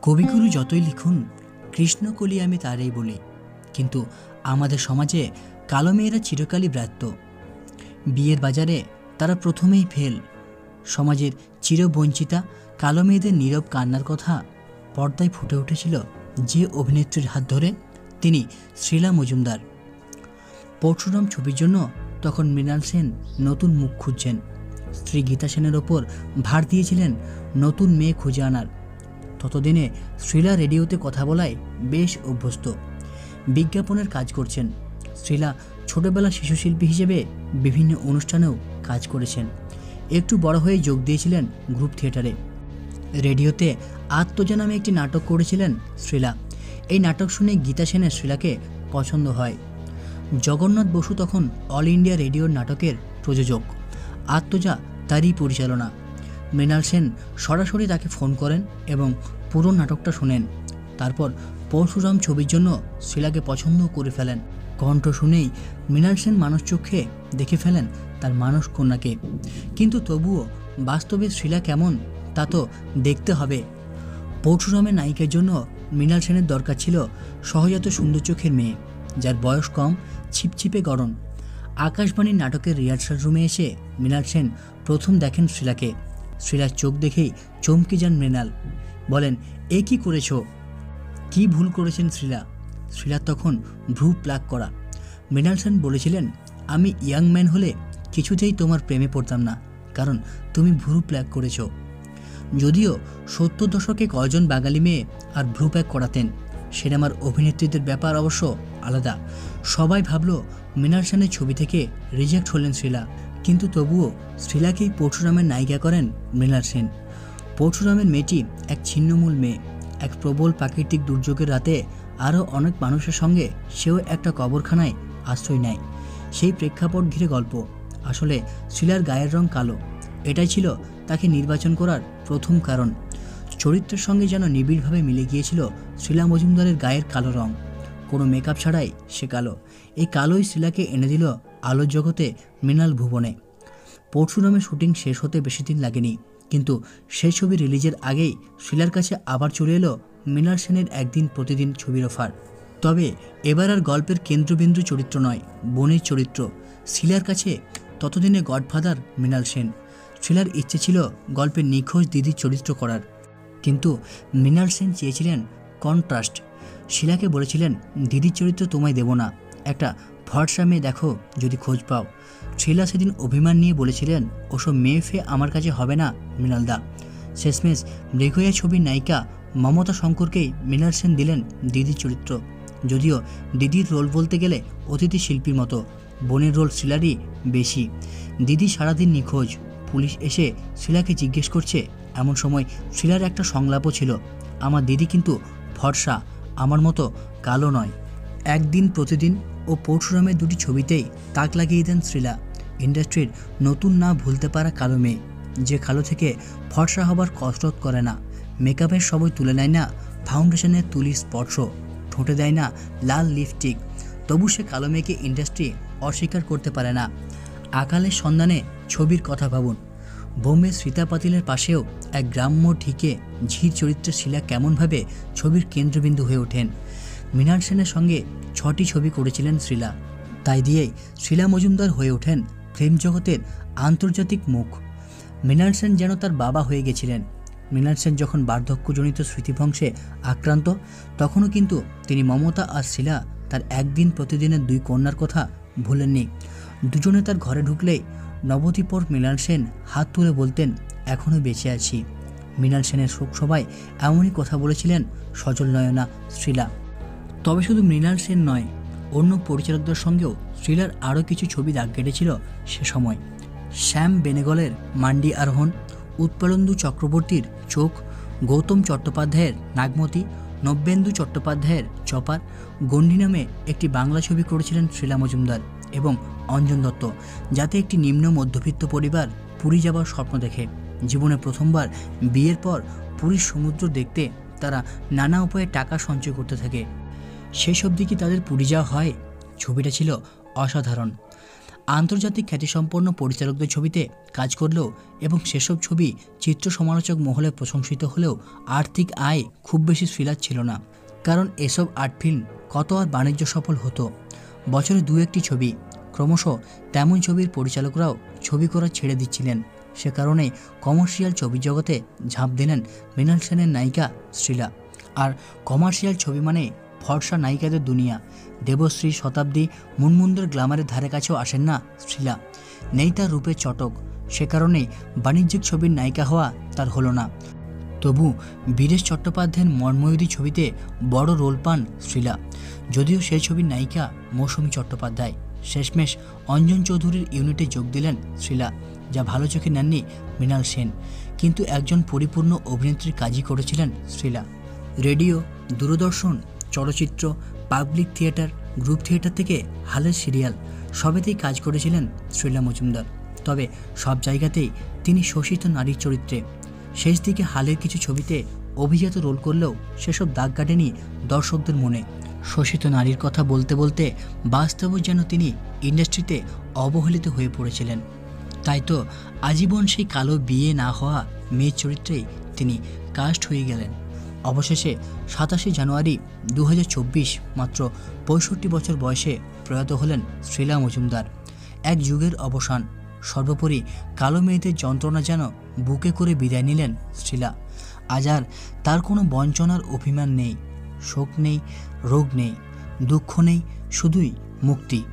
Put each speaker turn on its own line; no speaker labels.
কবিগুরু যতই লিখুন, কৃষ্ণকলি আমি তারই বলি, কিন্তু আমাদের সমাজে কালো মেয়েরা চিরকালই ব্রাত্য। বিয়ের বাজারে তারা প্রথমেই ফেল। সমাজের চিরবঞ্চিতা কালো মেয়েদের নীরব কান্নার কথা পর্দায় ফুটে উঠেছিল যে অভিনেত্রীর হাত ধরে, তিনি শ্রীলা মজুমদার। পরশুরাম ছবির জন্য তখন মৃণাল সেন নতুন মুখ খুঁজছেন। স্ত্রী গীতা সেনের ওপর ভার দিয়েছিলেন নতুন মেয়ে খুঁজে আনার। ততদিনে শ্রীলা রেডিওতে কথা বলায় বেশ অভ্যস্ত। বিজ্ঞাপনের কাজ করছেন। শ্রীলা ছোটবেলা শিশুশিল্পী হিসেবে বিভিন্ন অনুষ্ঠানেও কাজ করেছেন। একটু বড় হয়ে যোগ দিয়েছিলেন গ্রুপ থিয়েটারে। রেডিওতে আত্মজা নামে একটি নাটক করেছিলেন শ্রীলা। এই নাটক শুনে গীতা সেনের শ্রীলাকে পছন্দ হয়। জগন্নাথ বসু তখন অল ইন্ডিয়া রেডিওর নাটকের প্রযোজক। আত্মজা তারই পরিচালনা। মৃণাল সেন সরাসরি তাকে ফোন করেন এবং পুরো নাটকটা শোনেন। তারপর পরশুরাম ছবির জন্য শ্রীলাকে পছন্দ করে ফেলেন। কণ্ঠ শুনেই মৃণাল সেন মানুষ চোখে দেখে ফেলেন তার মানস কন্যাকে। কিন্তু তবুও বাস্তবে শ্রীলা কেমন তা তো দেখতে হবে। পরশুরামের নায়িকার জন্য মৃণাল সেনের দরকার ছিল সহজাত সুন্দর চোখের মেয়ে, যার বয়স কম, ছিপছিপে গড়ন। আকাশবাণীর নাটকের রিহার্সাল রুমে এসে মৃণাল সেন প্রথম দেখেন শ্রীলাকে। শ্রীলার চোখ দেখেই চমকে যান মৃণাল। বলেন, এ কি করেছ? কি ভুল করেছেন শ্রীলা? শ্রীলার তখন ভ্রু প্লাক করা। মৃণাল সেন বলেছিলেন, আমি ইয়াং ম্যান হলে কিছুতেই তোমার প্রেমে পড়তাম না, কারণ তুমি ভ্রু প্লাক করেছ। যদিও 70 দশকে কয়জন বাঙালি মেয়ে আর ভ্রু প্যাক করাতেন। সিনেমার অভিনেত্রীদের ব্যাপার অবশ্য আলাদা। সবাই ভাবল মৃণাল সেনের ছবি থেকে রিজেক্ট হলেন শ্রীলা, কিন্তু তবুও শ্রীলাকেই পরশুরামের নায়িকা করেন মৃণাল সেন। পরশুরামের মেয়েটি এক ছিন্নমূল মেয়ে। এক প্রবল প্রাকৃতিক দুর্যোগের রাতে আরও অনেক মানুষের সঙ্গে সেও একটা কবরখানায় আশ্রয় নেয়। সেই প্রেক্ষাপট ঘিরে গল্প। আসলে শ্রীলার গায়ের রং কালো। এটাই ছিল তাকে নির্বাচন করার প্রথম কারণ। চরিত্রের সঙ্গে যেন নিবিড়ভাবে মিলে গিয়েছিল শ্রীলা মজুমদারের গায়ের কালো রং। কোনো মেকআপ ছাড়াই সে কালো। এই কালোই শ্রীলাকে এনে দিল আলোর জগতে মৃণাল ভুবনে। পরশুরামের শুটিং শেষ হতে বেশি দিন লাগেনি, কিন্তু সেই ছবি রিলিজের আগেই শ্রীলার কাছে আবার চলে এলো মৃণাল সেনের একদিন প্রতিদিন ছবির অফার। তবে এবার আর গল্পের কেন্দ্রবিন্দু চরিত্র নয়, বোনের চরিত্র। শ্রীলার কাছে ততদিনে গডফাদার মৃণাল সেন। শ্রীলার ইচ্ছে ছিল গল্পের নিখোঁজ দিদির চরিত্র করার, কিন্তু মৃণাল সেন চেয়েছিলেন কন্ট্রাস্ট। শ্রীলাকে বলেছিলেন, দিদির চরিত্র তোমায় দেব না, একটা ফর্সা মেয়ে দেখো যদি খোঁজ পাও। শ্রীলা সেদিন অভিমান নিয়ে বলেছিলেন, ওসব মেয়ে ফে আমার কাছে হবে না মৃণালদা। শেষমেশ মৃগয়া ছবির নায়িকা মমতা শঙ্করকেই মৃণাল সেন দিলেন দিদির চরিত্র। যদিও দিদির রোল বলতে গেলে অতিথি শিল্পীর মতো, বোনের রোল শ্রীলারই বেশি। দিদি সারাদিন নিখোঁজ। পুলিশ এসে শ্রীলাকে জিজ্ঞেস করছে। এমন সময় শ্রীলার একটা সংলাপও ছিল, আমার দিদি কিন্তু ফর্সা, আমার মতো কালো নয়। একদিন প্রতিদিন ও পরশুরামের দুটি ছবিতেই তাক লাগিয়ে দেন শ্রীলা। ইন্ডাস্ট্রির নতুন না ভুলতে পারা কালো মেয়ে, যে কালো থেকে ফর্সা হবার কসরত করে না, মেকআপের সবই তুলে নেয় না ফাউন্ডেশনের তুলির স্পর্শ, ঠোঁটে দেয় না লাল লিপস্টিক। তবু সে কালো মেয়েকে ইন্ডাস্ট্রি অস্বীকার করতে পারে না। আকালের সন্ধানে ছবির কথা ভাবুন। বোম্বে সীতা পাতিলের পাশেও এক গ্রাম্য ঢিকে ঝির চরিত্রে শ্রীলা কেমনভাবে ছবির কেন্দ্রবিন্দু হয়ে ওঠেন। মৃণাল সেনের সঙ্গে 6টি ছবি করেছিলেন শ্রীলা। তাই দিয়েই শ্রীলা মজুমদার হয়ে ওঠেন ফিল্ম জগতের আন্তর্জাতিক মুখ। মৃণাল সেন যেন তার বাবা হয়ে গেছিলেন। মৃণাল সেন যখন বার্ধক্যজনিত স্মৃতিভ্রংশে আক্রান্ত, তখনও কিন্তু তিনি মমতা আর শ্রীলা তার একদিন প্রতিদিনের 2 কন্যার কথা ভুলেননি। দুজনে তার ঘরে ঢুকলেই নবদ্বীপর মৃণাল সেন হাত তুলে বলতেন, এখনও বেঁচে আছি। মৃণাল সেনের শোকসভায় এমনই কথা বলেছিলেন সজল নয়না শ্রীলা। তবে শুধু মৃণাল সেন নয়, অন্য পরিচালকদের সঙ্গেও শ্রীলার আরও কিছু ছবি দাগ কেটেছিল সে সময়। শ্যাম বেনেগলের মান্ডি আরোহণ, উৎপলেন্দু চক্রবর্তীর চোখ, গৌতম চট্টোপাধ্যায়ের নাগমতি, নব্যেন্দু চট্টোপাধ্যায়ের চপার, গণ্ডি নামে একটি বাংলা ছবি করেছিলেন শ্রীলা মজুমদার এবং অঞ্জন দত্ত, যাতে একটি নিম্ন মধ্যবিত্ত পরিবার পুরী যাবার স্বপ্ন দেখে। জীবনে প্রথমবার বিয়ের পর পুরীর সমুদ্র দেখতে তারা নানা উপায়ে টাকা সঞ্চয় করতে থাকে। সেই সব দিকে তাদের পুরী যাওয়া হয়। ছবিটা ছিল অসাধারণ। আন্তর্জাতিক খ্যাতিসম্পন্ন পরিচালকদের ছবিতে কাজ করলেও এবং সেসব ছবি চিত্র সমালোচক মহলে প্রশংসিত হলেও আর্থিক আয় খুব বেশি শ্রীলার ছিল না। কারণ এসব আর্ট ফিল্ম কত আর বাণিজ্য সফল হতো, বছরে দু একটি ছবি। ক্রমশ তেমন ছবির পরিচালকরাও ছবি করা ছেড়ে দিচ্ছিলেন। সে কারণে কমার্শিয়াল ছবি জগতে ঝাঁপ দিলেন মৃণাল সেনের নায়িকা শ্রীলা। আর কমার্শিয়াল ছবি মানে ফর্সা নায়িকাদের দুনিয়া। দেবশ্রী, শতাব্দী, মুনমুনদের গ্ল্যামারের ধারে কাছেও আসেন না শ্রীলা। নেই তার রূপের চটক, সে কারণে বাণিজ্যিক ছবির নায়িকা হওয়া তার হলো না। তবু বীরেশ চট্টোপাধ্যায়ের মর্ময়ূরী ছবিতে বড় রোল পান শ্রীলা। যদিও সেই ছবির নায়িকা মৌসুমী চট্টোপাধ্যায়, শেষমেশ অঞ্জন চৌধুরীর ইউনিটে যোগ দিলেন শ্রীলা, যা ভালো চোখে নেননি মৃণাল সেন। কিন্তু একজন পরিপূর্ণ অভিনেত্রীর কাজই করেছিলেন শ্রীলা। রেডিও, দূরদর্শন, চলচ্চিত্র, পাবলিক থিয়েটার, গ্রুপ থিয়েটার থেকে হালের সিরিয়াল সবেতেই কাজ করেছিলেন শ্রীলা মজুমদার। তবে সব জায়গাতেই তিনি শোষিত নারীর চরিত্রে। শেষ দিকে হালের কিছু ছবিতে অভিজাত রোল করলেও সেসব দাগ কাটেনি দর্শকদের মনে। শোষিত নারীর কথা বলতে বলতে বাস্তবে যেন তিনি ইন্ডাস্ট্রিতে অবহেলিত হয়ে পড়েছিলেন। তাই তো আজীবন সেই কালো বিয়ে না হওয়া মেয়ের চরিত্রেই তিনি কাস্ট হয়ে গেলেন। অবশেষে 27 জানুয়ারি 2024 মাত্র 65 বছর বয়সে প্রয়াত হলেন শ্রীলা মজুমদার। এক যুগের অবসান। সর্বোপরি কালো মেয়েদের যন্ত্রণা যেন বুকে করে বিদায় নিলেন শ্রীলা। আজ আর তার কোনো বঞ্চনার অভিমান নেই, শোক নেই, রোগ নেই, দুঃখ নেই, শুধুই মুক্তি।